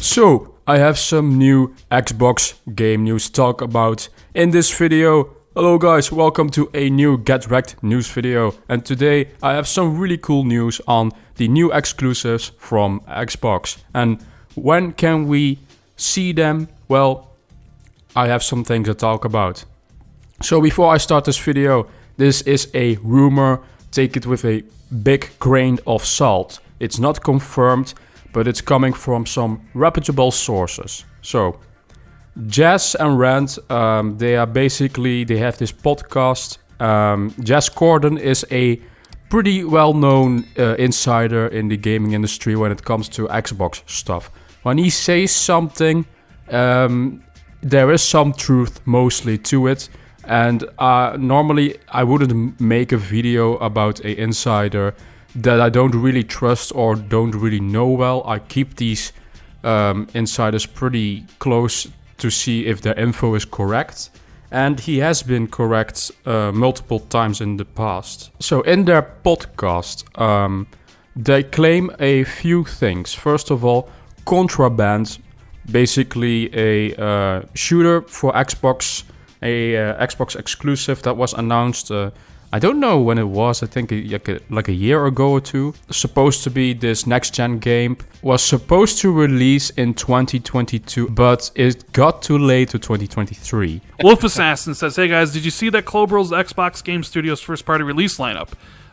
So, I have some new Xbox game news to talk about in this video. Hello guys, welcome to a new Get Rekt news video. And today I have some really cool news on the new exclusives from Xbox. And when can we see them? Well, I have some things to talk about. So before I start this video, this is a rumor. Take it with a big grain of salt. It's not confirmed, but it's coming from some reputable sources. So, Jazz and Rand, they have this podcast. Jazz Corden is a pretty well-known insider in the gaming industry when it comes to Xbox stuff. When he says something, there is some truth mostly to it. And normally I wouldn't make a video about an insider that I don't really trust or don't really know well. I keep these insiders pretty close to see if their info is correct. And he has been correct multiple times in the past. So in their podcast, they claim a few things. First of all, Contraband, basically a shooter for Xbox, a Xbox exclusive that was announced. I don't know when it was. I think like a year ago or two. Supposed to be this next-gen game. Was supposed to release in 2022, but it got too late to 2023. Wolf Assassin says, "Hey guys, did you see that Clobrill's Xbox Game Studios first-party release lineup?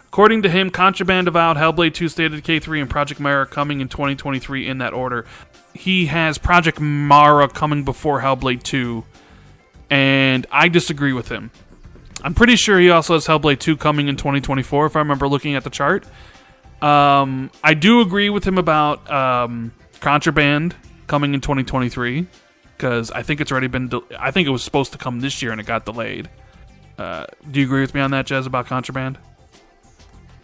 According to him, Contraband, Avowed, Hellblade 2, State of Decay 3, and Project Mara coming in 2023 in that order. He has Project Mara coming before Hellblade 2, and I disagree with him. I'm pretty sure he also has Hellblade 2 coming in 2024, if I remember looking at the chart. I do agree with him about Contraband coming in 2023, because I think it's already been... I think it was supposed to come this year, and it got delayed. Do you agree with me on that, Jez, about Contraband?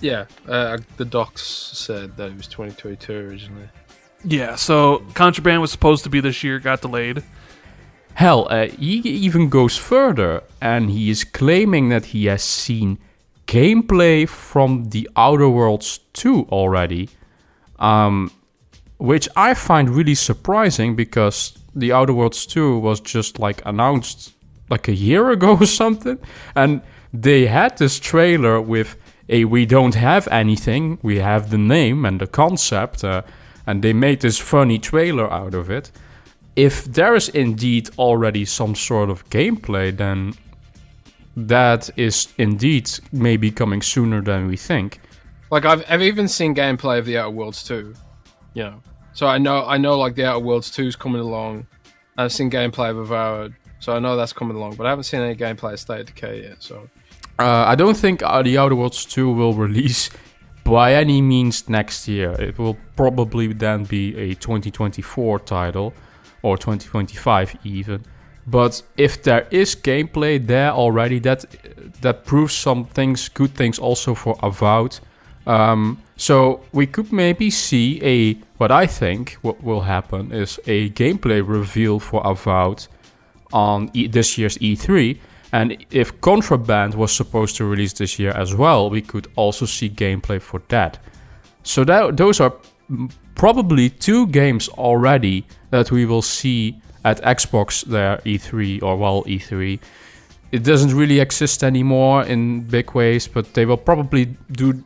Yeah, the docs said that it was 2022 originally. Yeah, so Contraband was supposed to be this year, got delayed. Hell, he even goes further, and he is claiming that he has seen gameplay from The Outer Worlds 2 already, which I find really surprising because The Outer Worlds 2 was just like announced like a year ago or something, and they had this trailer with we don't have anything, we have the name and the concept, and they made this funny trailer out of it. If there is indeed already some sort of gameplay, then that is indeed maybe coming sooner than we think. Like I've even seen gameplay of The Outer Worlds 2, you know. So I know like The Outer Worlds 2 is coming along. I've seen gameplay of Avowed, so I know that's coming along. But I haven't seen any gameplay of State of Decay yet. So I don't think The Outer Worlds 2 will release by any means next year. It will probably then be a 2024 title. Or 2025 even. But if there is gameplay there already, that proves some things, good things also for Avowed. So we could maybe see what I think what will happen is a gameplay reveal for Avowed on this year's E3. And if Contraband was supposed to release this year as well, we could also see gameplay for that. So those are probably two games already that we will see at Xbox their E3 or E3. It doesn't really exist anymore in big ways, but they will probably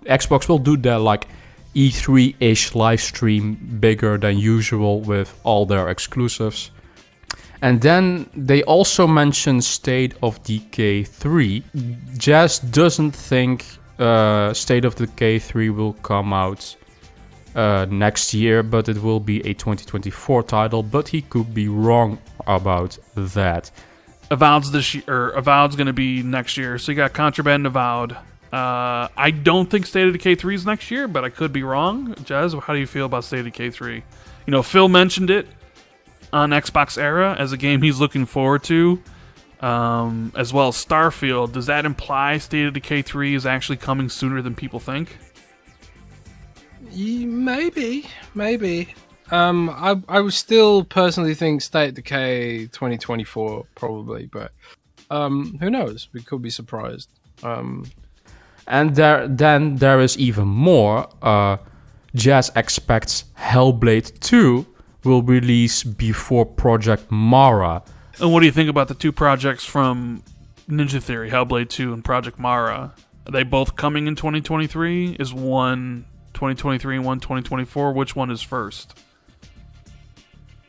Xbox will do their like E3-ish live stream bigger than usual with all their exclusives. And then they also mentioned State of Decay 3. Jazz doesn't think State of Decay 3 will come out next year, but it will be a 2024 title, but he could be wrong about that. Avowed's this year, or Avowed's going to be next year, so you got Contraband and Avowed. I don't think State of Decay 3 is next year, but I could be wrong. Jez, how do you feel about State of Decay 3? You know, Phil mentioned it on Xbox Era as a game he's looking forward to, as well as Starfield. Does that imply State of Decay 3 is actually coming sooner than people think? Maybe. I would still personally think State of Decay 2024 probably, but who knows? We could be surprised. And there is even more. Jazz expects Hellblade 2 will release before Project Mara. And what do you think about the two projects from Ninja Theory, Hellblade 2 and Project Mara? Are they both coming in 2023? Is one 2023 and one 2024? Which one is first?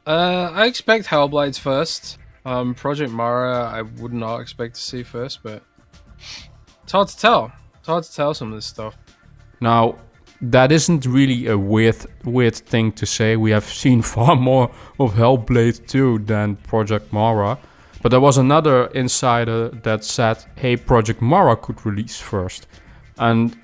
I expect Hellblades first. Project Mara, I would not expect to see first, but it's hard to tell. It's hard to tell some of this stuff. Now, that isn't really a weird thing to say. We have seen far more of Hellblade 2 than Project Mara. But there was another insider that said, hey, Project Mara could release first. And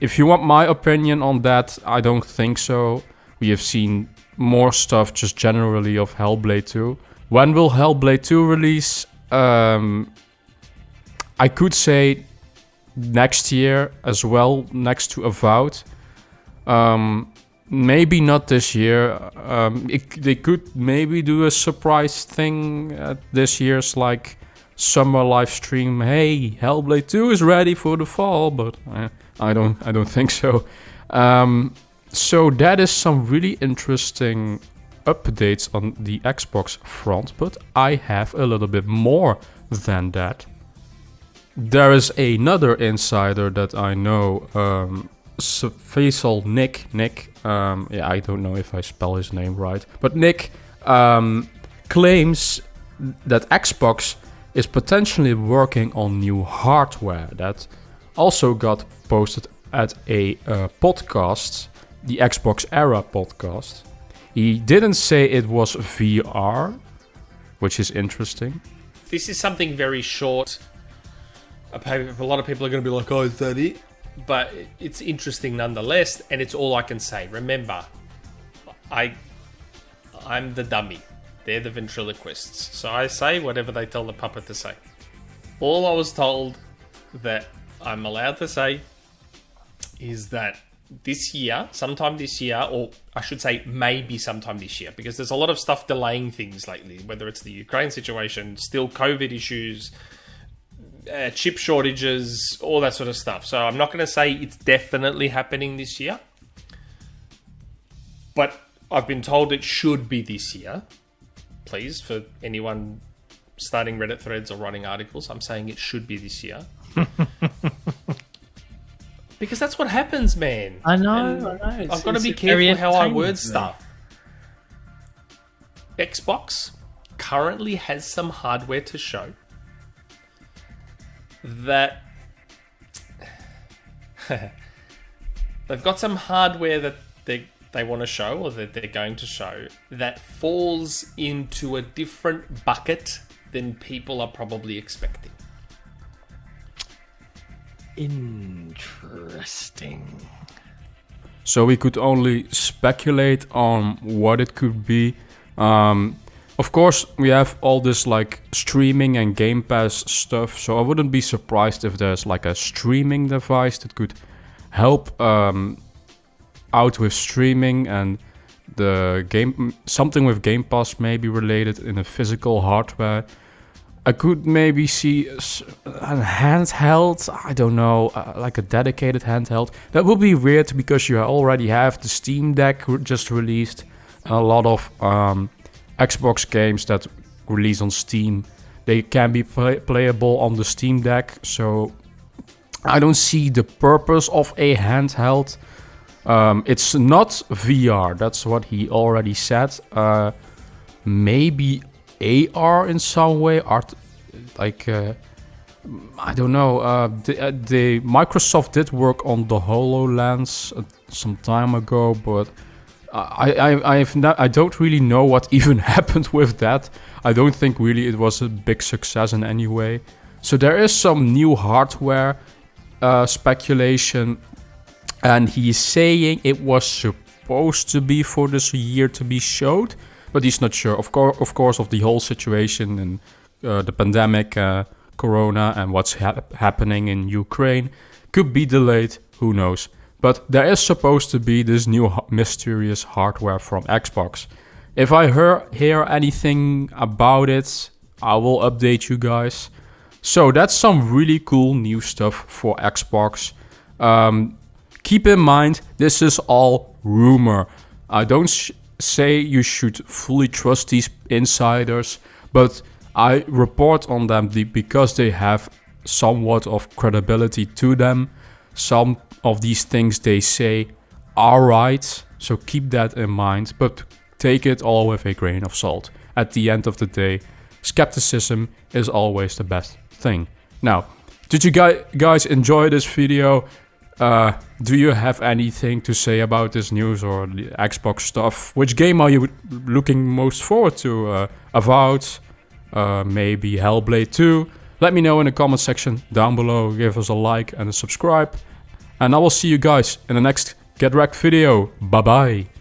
if you want my opinion on that, I don't think so. We have seen more stuff just generally of Hellblade 2. When will Hellblade 2 release? I could say next year as well, next to Avowed. Maybe not this year. They could maybe do a surprise thing at this year's like summer live stream. Hey, Hellblade 2 is ready for the fall, but I don't think so. So that is some really interesting updates on the Xbox front, but I have a little bit more than that. There is another insider that I know, Faisal Nick, I don't know if I spell his name right, but Nick claims that Xbox is potentially working on new hardware. That also got posted at a podcast, the Xbox Era podcast. He didn't say it was VR, which is interesting. This is something very short. A lot of people are going to be like, oh, is that it? But it's interesting nonetheless, and it's all I can say. Remember, I'm the dummy. They're the ventriloquists. So I say whatever they tell the puppet to say. All I was told that I'm allowed to say is that this year, sometime this year, or I should say maybe sometime this year, because there's a lot of stuff delaying things lately, whether it's the Ukraine situation, still COVID issues, chip shortages, all that sort of stuff. So I'm not going to say it's definitely happening this year, but I've been told it should be this year. Please, for anyone starting Reddit threads or writing articles, I'm saying it should be this year. Because that's what happens, man. I know. I've got to be careful how I word stuff. Xbox currently has some hardware to show that they've got some hardware that they want to show, or that they're going to show, that falls into a different bucket than people are probably expecting. Interesting. So we could only speculate on what it could be. Of course, we have all this like streaming and Game Pass stuff, so I wouldn't be surprised if there's like a streaming device that could help out with streaming, and the game, something with Game Pass maybe related in a physical hardware. I could maybe see a handheld, I don't know, like a dedicated handheld. That would be weird because you already have the Steam Deck just released, and a lot of Xbox games that release on Steam, they can be playable on the Steam Deck. So I don't see the purpose of a handheld. It's not VR, that's what he already said. Maybe AR in some way, I don't know. The Microsoft did work on the HoloLens some time ago, but I don't really know what even happened with that. I don't think really it was a big success in any way. So there is some new hardware speculation, and he's saying it was supposed to be for this year to be showed, but he's not sure. Of course, of the whole situation and the pandemic, Corona, and what's happening in Ukraine, could be delayed. Who knows? But there is supposed to be this new mysterious hardware from Xbox. If I hear anything about it, I will update you guys. So that's some really cool new stuff for Xbox. Keep in mind, this is all rumor. I don't say you should fully trust these insiders, but I report on them because they have somewhat of credibility to them. Some of these things they say are right, so keep that in mind, but take it all with a grain of salt. At the end of the day, skepticism is always the best thing. Now, did you guys enjoy this video? Do you have anything to say about this news or the Xbox stuff? Which game are you looking most forward to? Avowed? Maybe Hellblade 2? Let me know in the comment section down below. Give us a like and a subscribe. And I will see you guys in the next Get Rekt video. Bye bye.